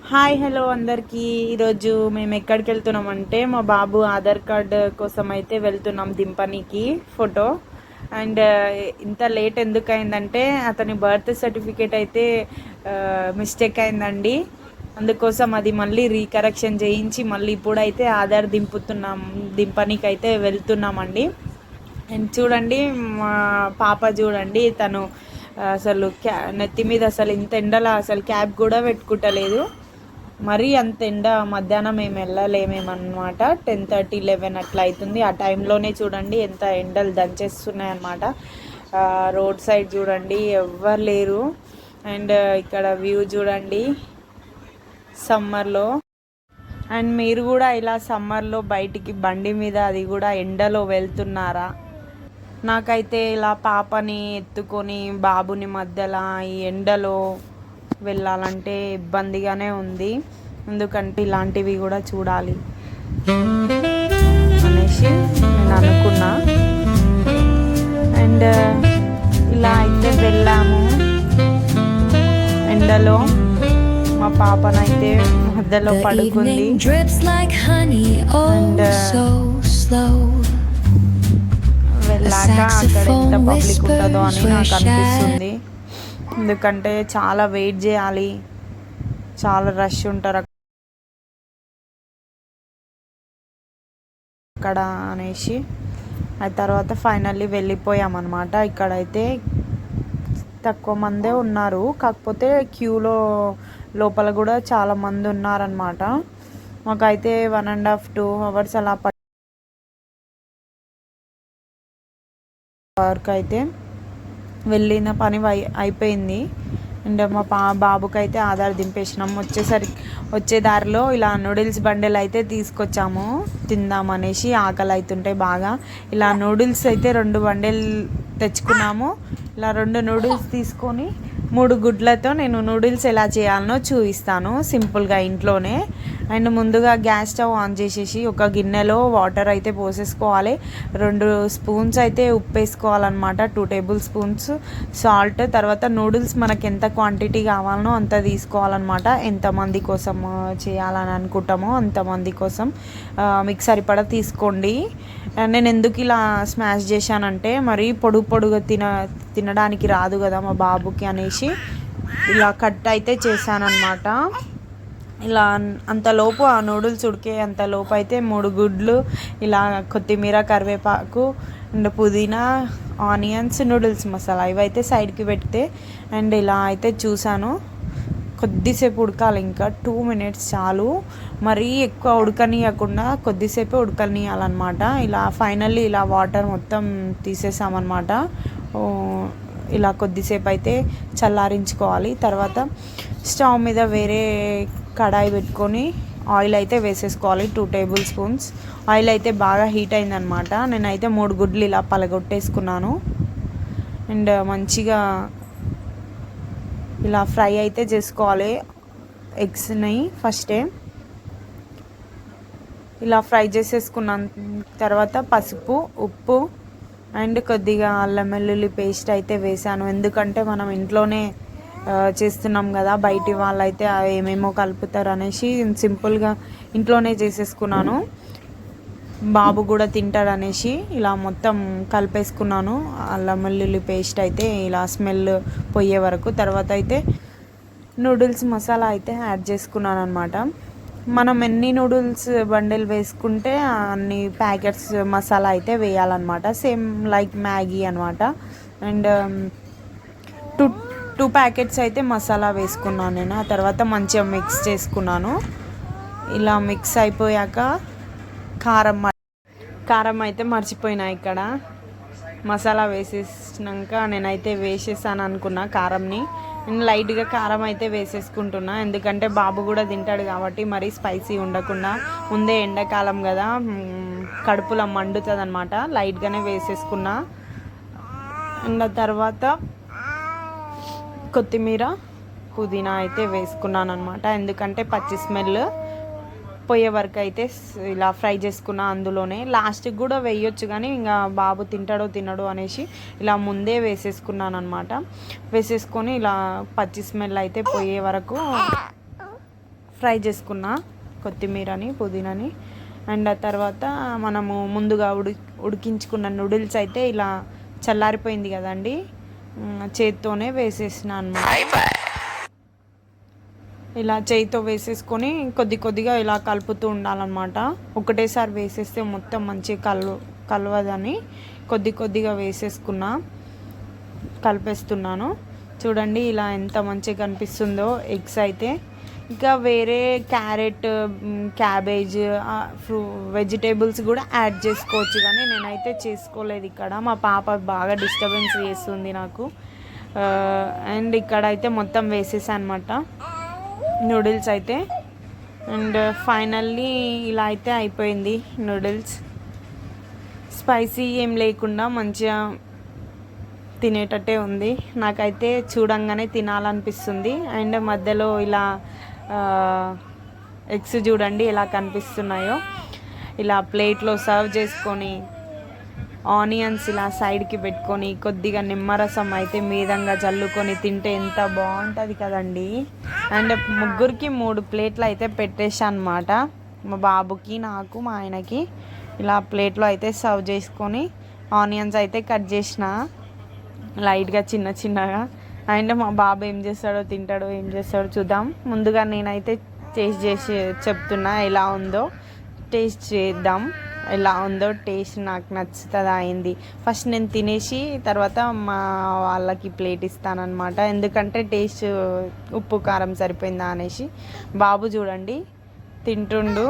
Hi hello అందరికీ. ఈరోజు మేము ఎక్కడికి వెళ్తున్నామంటే మా బాబు ఆధార్ కార్డ్ కోసం అయితే వెళ్తున్నాం దింపనీకి ఫోటో. అండ్ ఇంత లేట్ ఎందుకు అయిందంటే అతని బర్త్ సర్టిఫికేట్ అయితే మిస్టేక్ అయిందండి. అందుకోసం అది మళ్ళీ రీకరెక్షన్ చేయించి మళ్ళీ ఇప్పుడైతే ఆధార్ దింపనీకి అయితే వెళ్తున్నామండి. అండ్ చూడండి మా పాప చూడండి, తను అసలు నెత్తి మీద అసలు ఇంత ఎండలో అసలు క్యాప్ కూడా పెట్టుకుంటలేదు. మరీ అంత ఎండ మధ్యాహ్నం మేము వెళ్ళలేమేమన్నమాట. 10:30, 11 అట్లా అవుతుంది. ఆ టైంలోనే చూడండి ఎంత ఎండలు దంచేస్తున్నాయి అన్నమాట. రోడ్ సైడ్ చూడండి ఎవ్వరు లేరు. అండ్ ఇక్కడ వ్యూ చూడండి సమ్మర్లో. అండ్ మీరు కూడా ఇలా సమ్మర్లో బయటికి బండి మీద అది కూడా ఎండలో వెళ్తున్నారా? నాకైతే ఇలా పాపని ఎత్తుకొని బాబుని మధ్యలో ఈ ఎండలో వెళ్ళాలంటే ఇబ్బందిగానే ఉంది. ఎందుకంటే ఇలాంటివి కూడా చూడాలి అనేసి నేను అనుకున్నా. అండ్ ఇలా అయితే వెళ్ళాము ఎండలో. మా పాపనైతే మధ్యలో పడుకుంది. అండ్ వెళ్ళాక అక్కడ ఎంత పబ్లిక్ ఉంటుందో అని నాకు అనిపిస్తుంది. ఎందుకంటే చాలా వెయిట్ చేయాలి, చాలా రష్ ఉంటారు అక్కడ అనేసి. ఆ తర్వాత ఫైనల్లీ వెళ్ళిపోయామన్నమాట. ఇక్కడైతే తక్కువ మందే ఉన్నారు, కాకపోతే క్యూలో లోపల కూడా చాలా మంది ఉన్నారనమాట. మాకైతే 1.5 2 hours అలా వర్క్ అయితే వెళ్ళిన పని అయిపోయింది. అండ్ మా బాబుకి అయితే ఆధార్ దింపేసినాం. వచ్చే దారిలో ఇలా నూడిల్స్ బండిల్ అయితే తీసుకొచ్చాము తిందామనేసి. ఆకలి అవుతుంటే బాగా ఇలా నూడిల్స్ అయితే 2 బండిల్ తెచ్చుకున్నాము. ఇలా 2 నూడిల్స్ తీసుకొని 3 గుడ్లతో నేను నూడిల్స్ ఎలా చేయాలనో చూపిస్తాను సింపుల్గా ఇంట్లోనే. అండ్ ముందుగా గ్యాస్ స్టవ్ ఆన్ చేసేసి ఒక గిన్నెలో వాటర్ అయితే పోసేసుకోవాలి. 2 స్పూన్స్ అయితే ఉప్పు వేసుకోవాలన్నమాట, 2 tablespoons సాల్ట్. తర్వాత నూడిల్స్ మనకి ఎంత క్వాంటిటీ కావాలనో అంత తీసుకోవాలన్నమాట. ఎంతమంది కోసం చేయాలని అనుకుంటామో అంతమంది కోసం మీకు సరిపడా తీసుకోండి. నేను ఎందుకు ఇలా స్మాష్ చేశానంటే మరి పొడుగా తినడానికి రాదు కదా మా బాబుకి అనేసి ఇలా కట్ అయితే చేశానన్నమాట. ఇలా అంతలోపు ఆ నూడిల్స్ ఉడికే అంతలోపు అయితే 3 గుడ్లు, ఇలా కొత్తిమీర, కరివేపాకు అండ్ పుదీనా, ఆనియన్స్, నూడిల్స్ మసాలా ఇవైతే సైడ్కి పెడితే. అండ్ ఇలా అయితే చూసాను. కొద్దిసేపు ఉడకాలి, ఇంకా 2 minutes చాలు. మరీ ఎక్కువ ఉడకనియకుండా కొద్దిసేపే ఉడకనియాలన్నమాట. ఇలా ఫైనల్లీ ఇలా వాటర్ మొత్తం తీసేసామన్నమాట. ఇలా కొద్దిసేపు అయితే చల్లారించుకోవాలి. తర్వాత స్టవ్ మీద వేరే కడాయి పెట్టుకొని ఆయిల్ అయితే వేసేసుకోవాలి. 2 tablespoons ఆయిల్ అయితే బాగా హీట్ అయిందనమాట. నేనైతే 3 గుడ్లు ఇలా పలగొట్టేసుకున్నాను. అండ్ మంచిగా ఇలా ఫ్రై అయితే చేసుకోవాలి ఎగ్స్ని. ఫస్టే ఇలా ఫ్రై చేసేసుకున్న తర్వాత పసుపు, ఉప్పు అండ్ కొద్దిగా అల్లం వెల్లుల్లి పేస్ట్ అయితే వేసాను. ఎందుకంటే మనం ఇంట్లోనే చేస్తున్నాం కదా, బయటి వాళ్ళైతే ఏమేమో కలుపుతారు అనేసి సింపుల్గా ఇంట్లోనే చేసేసుకున్నాను. బాబు కూడా తింటాడు అనేసి ఇలా మొత్తం కలిపేసుకున్నాను. అల్లం వెల్లుల్లి పేస్ట్ అయితే ఇలా స్మెల్ పోయే వరకు. తర్వాత అయితే నూడిల్స్ మసాలా అయితే యాడ్ చేసుకున్నాను అనమాట. మనం ఎన్ని నూడిల్స్ బండిల్ వేసుకుంటే అన్ని ప్యాకెట్స్ మసాలా అయితే వేయాలన్నమాట. సేమ్ లైక్ మ్యాగీ అనమాట. అండ్ 2 ప్యాకెట్స్ అయితే మసాలా వేసుకున్నాను నేను. ఆ తర్వాత మంచిగా మిక్స్ చేసుకున్నాను. ఇలా మిక్స్ అయిపోయాక కారం అయితే మర్చిపోయినా ఇక్కడ. మసాలా వేసేసినాక నేనైతే వేసేసాను అనుకున్నా కారంని. నేను లైట్గా కారం అయితే వేసేసుకుంటున్నా, ఎందుకంటే బాబు కూడా తింటాడు కాబట్టి మరీ స్పైసీ ఉండకుండా. ముందే ఎండాకాలం కదా, కడుపులో మండుతుంది అనమాట. లైట్గానే వేసేసుకున్నా. అండ్ తర్వాత కొత్తిమీర, పుదీనా అయితే వేసుకున్నాను అనమాట. ఎందుకంటే పచ్చి స్మెల్ పోయే వరకు అయితే ఇలా ఫ్రై చేసుకున్న. అందులోనే లాస్ట్కి కూడా వేయొచ్చు, కానీ ఇంకా బాబు తింటాడో తినడో అనేసి ఇలా ముందే వేసేసుకున్నాను అనమాట. వేసేసుకొని ఇలా పచ్చి స్మెల్ అయితే పోయే వరకు ఫ్రై చేసుకున్నా, కొత్తిమీరని పుదీనాని. అండ్ ఆ తర్వాత మనము ముందుగా ఉడికించుకున్న నూడిల్స్ అయితే ఇలా చల్లారిపోయింది కదండి, చేత్తోనే వేసేసిన అన్నమాట. ఇలా చేయితో వేసేసుకొని కొద్ది కొద్దిగా ఇలా కలుపుతూ ఉండాలన్నమాట. ఒకటేసారి వేసేస్తే మొత్తం మంచిగా కలవదని కొద్ది కొద్దిగా కలిపేస్తున్నాను. చూడండి ఇలా ఎంత మంచిగా కనిపిస్తుందో ఎగ్స్ అయితే. ఇంకా వేరే క్యారెట్, క్యాబేజ్, వెజిటేబుల్స్ కూడా యాడ్ చేసుకోవచ్చు, కానీ నేనైతే చేసుకోలేదు. ఇక్కడ మా పాప బాగా డిస్టర్బెన్స్ చేస్తుంది నాకు. అండ్ ఇక్కడ అయితే మొత్తం వేసేసాను అనమాట నూడిల్స్ అయితే. అండ్ ఫైనల్లీ ఇలా అయితే అయిపోయింది నూడిల్స్. స్పైసీ ఏం లేకుండా మంచిగా తినేటట్టే ఉంది. నాకైతే చూడంగానే తినాలనిపిస్తుంది. అండ్ మధ్యలో ఇలా ఎగ్స్ చూడండి ఎలా కనిపిస్తున్నాయో. ఇలా ప్లేట్లో సర్వ్ చేసుకొని ఆనియన్స్ ఇలా సైడ్కి పెట్టుకొని కొద్దిగా నిమ్మరసం అయితే మీదంగా చల్లుకొని తింటే ఎంత బాగుంటుంది కదండి. అండ్ ముగ్గురికి 3 ప్లేట్లు అయితే పెట్టేసా అనమాట. మా బాబుకి, నాకు, మా ఆయనకి ఇలా ప్లేట్లో అయితే సర్వ్ చేసుకొని ఆనియన్స్ అయితే కట్ చేసిన లైట్గా చిన్న చిన్నగా. అండ్ మా బాబు ఏం చేస్తాడో, తింటాడో ఏం చేస్తాడో చూద్దాం. ముందుగా నేనైతే టేస్ట్ చేసి చెప్తున్నా ఎలా ఉందో. టేస్ట్ చేద్దాం ఎలా ఉందో. టేస్ట్ నాకు నచ్చుతుందా అయింది. ఫస్ట్ నేను తినేసి తర్వాత మా వాళ్ళకి ప్లేట్ ఇస్తానన్నమాట. ఎందుకంటే టేస్ట్ ఉప్పు కారం సరిపోయిందా అనేసి. బాబు చూడండి తింటుండు.